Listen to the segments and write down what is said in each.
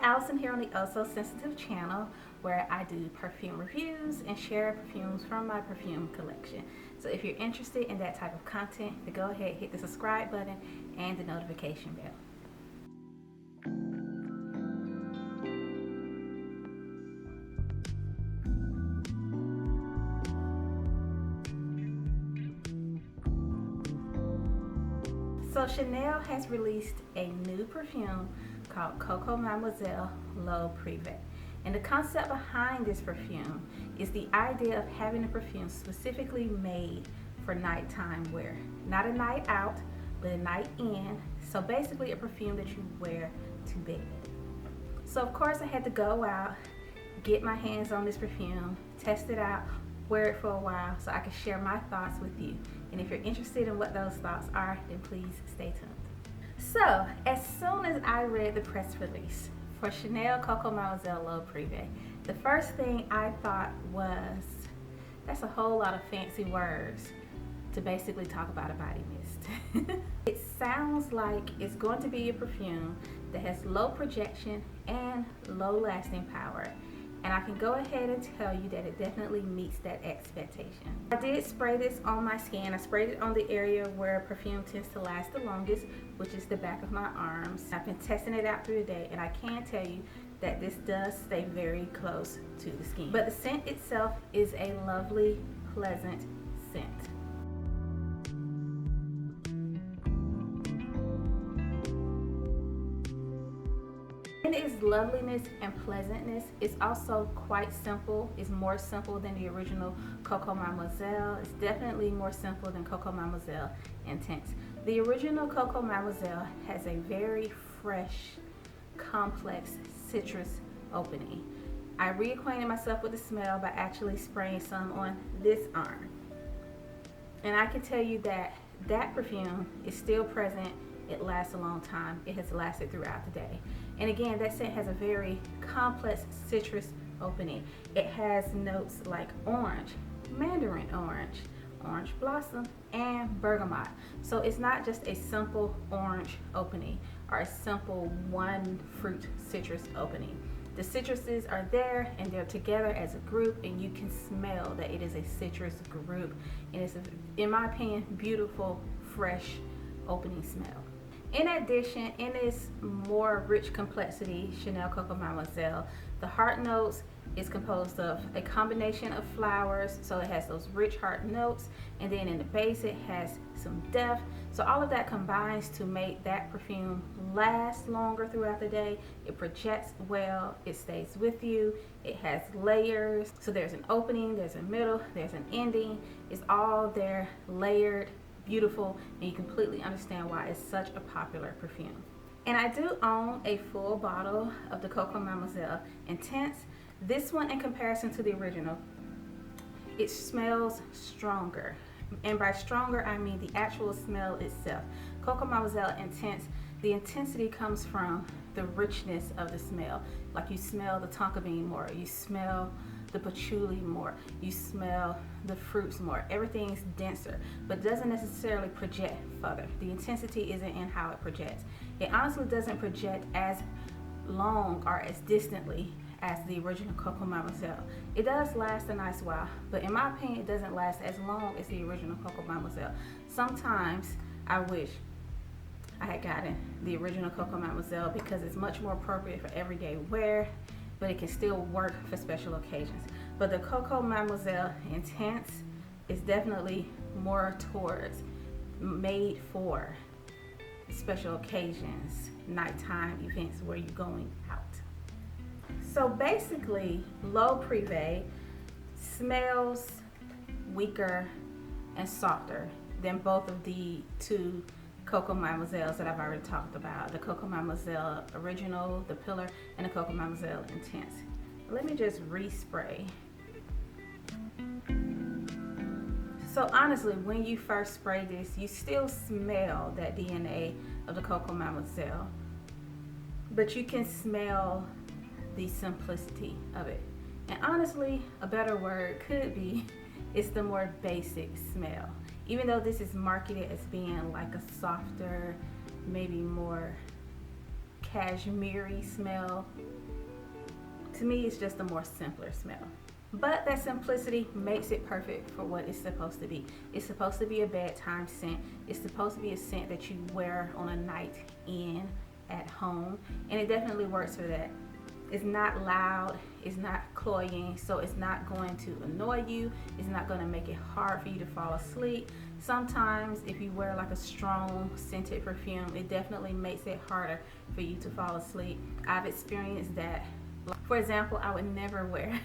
Allison here on the Oh So Sensitive channel, where I do perfume reviews and share perfumes from my perfume collection. So if you're interested in that type of content, then go ahead, hit the subscribe button and the notification bell. So Chanel has released a new perfume called Coco Mademoiselle Leau Privee. And the concept behind this perfume is the idea of having a perfume specifically made for nighttime wear. Not a night out, but a night in. So basically a perfume that you wear to bed. So of course I had to go out, get my hands on this perfume, test it out, wear it for a while so I can share my thoughts with you. And if you're interested in what those thoughts are, then please stay tuned. So, as soon as I read the press release for Chanel Coco Mademoiselle Leau Privee, the first thing I thought was, that's a whole lot of fancy words to basically talk about a body mist. It sounds like it's going to be a perfume that has low projection and low lasting power. And I can go ahead and tell you that it definitely meets that expectation. I did spray this on my skin. I sprayed it on the area where perfume tends to last the longest, which is the back of my arms. I've been testing it out through the day, and I can tell you that this does stay very close to the skin. But the scent itself is a lovely, pleasant scent. In its loveliness and pleasantness, it's also quite simple. It's more simple than the original Coco Mademoiselle. It's definitely more simple than Coco Mademoiselle Intense. The original Coco Mademoiselle has a very fresh, complex citrus opening. I reacquainted myself with the smell by actually spraying some on this arm. And I can tell you that that perfume is still present. It lasts a long time. It has lasted throughout the day. And again, that scent has a very complex citrus opening. It has notes like orange, mandarin orange, orange blossom, and bergamot. So it's not just a simple orange opening or a simple one fruit citrus opening. The citruses are there and they're together as a group, and you can smell that it is a citrus group. And it's, in my opinion, beautiful, fresh opening smell. In addition, in its more rich complexity, Chanel Coco Mademoiselle, the heart notes is composed of a combination of flowers, so it has those rich heart notes, and then in the base it has some depth. So all of that combines to make that perfume last longer throughout the day. It projects well, it stays with you, it has layers. So there's an opening, there's a middle, there's an ending. It's all there, layered, beautiful, and you completely understand why it's such a popular perfume. And I do own a full bottle of the Coco Mademoiselle Intense. This one, in comparison to the original, it smells stronger. And by stronger, I mean the actual smell itself. Coco Mademoiselle Intense, the intensity comes from the richness of the smell. Like you smell the tonka bean more, you smell the patchouli more, you smell the fruits more. Everything's denser, but doesn't necessarily project further. The intensity isn't in how it projects. It honestly doesn't project as long or as distantly as the original Coco Mademoiselle. It does last a nice while, but in my opinion, it doesn't last as long as the original Coco Mademoiselle. Sometimes I wish I had gotten the original Coco Mademoiselle because it's much more appropriate for everyday wear, but it can still work for special occasions. But the Coco Mademoiselle Intense is definitely more towards made for special occasions, nighttime events where you're going out. So basically, Leau Privee smells weaker and softer than both of the two Coco Mademoiselles that I've already talked about. The Coco Mademoiselle Original, the Pillar, and the Coco Mademoiselle Intense. Let me just respray. So honestly, when you first spray this, you still smell that DNA of the Coco Mademoiselle, but you can smell the simplicity of it. And honestly, a better word could be, it's the more basic smell. Even though this is marketed as being like a softer, maybe more cashmere smell. To me, it's just a more simpler smell. But that simplicity makes it perfect for what it's supposed to be. It's supposed to be a bedtime scent. It's supposed to be a scent that you wear on a night in at home, and it definitely works for that. It's not loud, it's not cloying, so it's not going to annoy you. It's not going to make it hard for you to fall asleep. Sometimes if you wear like a strong scented perfume, it definitely makes it harder for you to fall asleep. I've experienced that. For example, I would never wear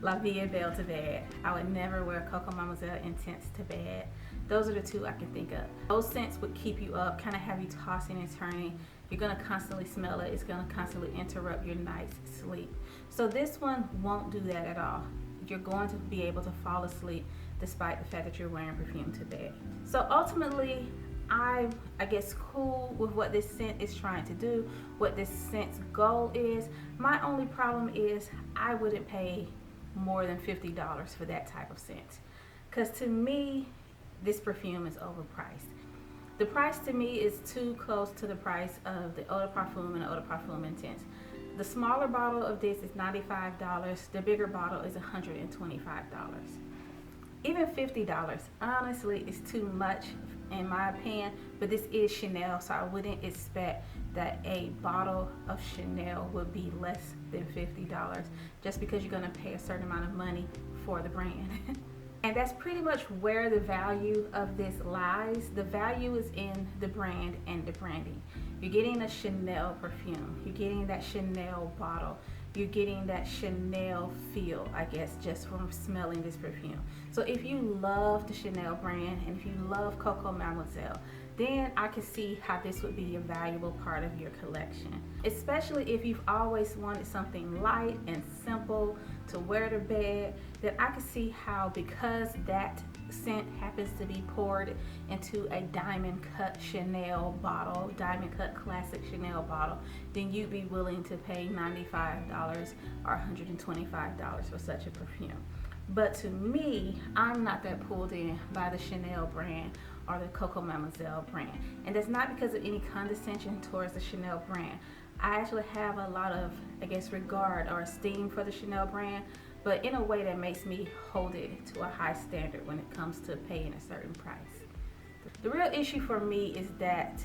La Vie Belle to bed. I would never wear Coco Mademoiselle Intense to bed. Those are the two I can think of. Those scents would keep you up, kind of have you tossing and turning. You're going to constantly smell it. It's going to constantly interrupt your night's sleep. So this one won't do that at all. You're going to be able to fall asleep despite the fact that you're wearing perfume to bed. So ultimately, I guess cool with what this scent is trying to do, what this scent's goal is. My only problem is I wouldn't pay more than $50 for that type of scent, because to me this perfume is overpriced. The price to me is too close to the price of the Eau de Parfum and the Eau de Parfum Intense. The smaller bottle of this is $95. The bigger bottle is $125. Even $50 honestly is too much in my opinion, but this is Chanel, so I wouldn't expect that a bottle of Chanel would be less than $50 just because you're going to pay a certain amount of money for the brand. And that's pretty much where the value of this lies. The value is in the brand and the branding. You're getting a Chanel perfume, you're getting that Chanel bottle, you're getting that Chanel feel, I guess, just from smelling this perfume. So if you love the Chanel brand and if you love Coco Mademoiselle, then I can see how this would be a valuable part of your collection. Especially if you've always wanted something light and simple to wear to bed, then I can see how, because that scent happens to be poured into a diamond cut Chanel bottle, diamond cut classic Chanel bottle, then you'd be willing to pay $95 or $125 for such a perfume. But to me, I'm not that pulled in by the Chanel brand or the Coco Mademoiselle brand. And that's not because of any condescension towards the Chanel brand. I actually have a lot of, I guess, regard or esteem for the Chanel brand, but in a way that makes me hold it to a high standard when it comes to paying a certain price. The real issue for me is that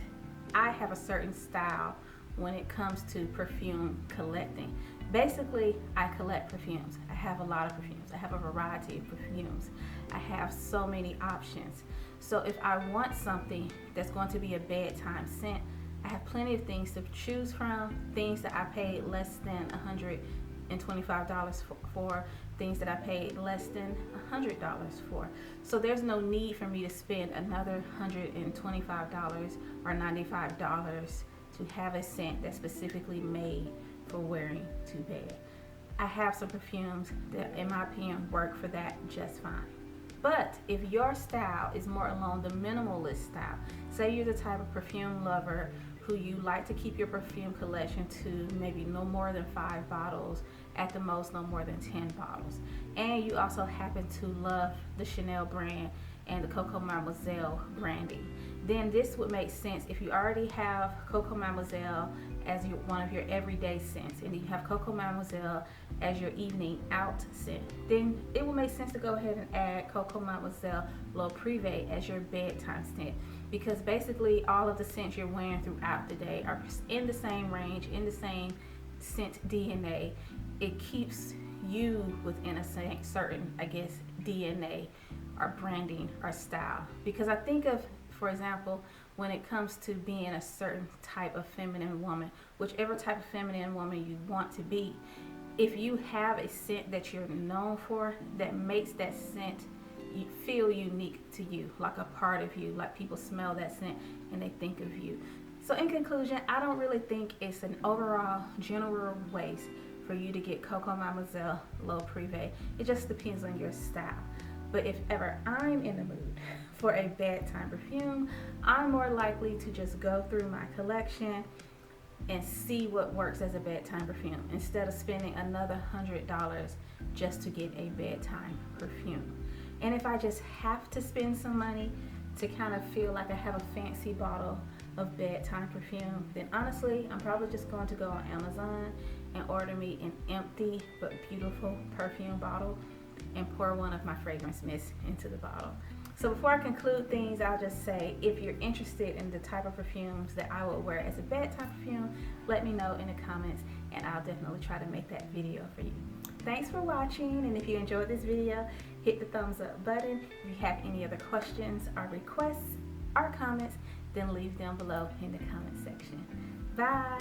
I have a certain style when it comes to perfume collecting. Basically, I collect perfumes. I have a lot of perfumes. I have a variety of perfumes. I have so many options. So if I want something that's going to be a bedtime scent, I have plenty of things to choose from, things that I paid less than $125 for, things that I paid less than $100 for. So there's no need for me to spend another $125 or $95 to have a scent that's specifically made for wearing to bed. I have some perfumes that, in my opinion, work for that just fine. But if your style is more along the minimalist style, say you're the type of perfume lover who you like to keep your perfume collection to maybe no more than 5 bottles, at the most no more than 10 bottles, and you also happen to love the Chanel brand and the Coco Mademoiselle branding, then this would make sense. If you already have Coco Mademoiselle as one of your everyday scents, and you have Coco Mademoiselle as your evening out scent, then it will make sense to go ahead and add Coco Mademoiselle Leau Privee as your bedtime scent, because basically all of the scents you're wearing throughout the day are in the same range, in the same scent DNA. It keeps you within a certain, I guess, DNA or branding or style. Because I think of, for example, when it comes to being a certain type of feminine woman, whichever type of feminine woman you want to be, if you have a scent that you're known for that makes that scent feel unique to you, like a part of you, like people smell that scent and they think of you. So in conclusion, I don't really think it's an overall general waste for you to get Coco Mademoiselle Leau Privee. It just depends on your style. But if ever I'm in the mood for a bedtime perfume, I'm more likely to just go through my collection and see what works as a bedtime perfume instead of spending another $100 just to get a bedtime perfume. And if I just have to spend some money to kind of feel like I have a fancy bottle of bedtime perfume, then honestly, I'm probably just going to go on Amazon and order me an empty but beautiful perfume bottle and pour one of my fragrance mists into the bottle. So before I conclude things, I'll just say, if you're interested in the type of perfumes that I would wear as a bedtime perfume, let me know in the comments and I'll definitely try to make that video for you. Thanks for watching, and if you enjoyed this video, hit the thumbs up button. If you have any other questions or requests or comments, then leave them below in the comment section. Bye!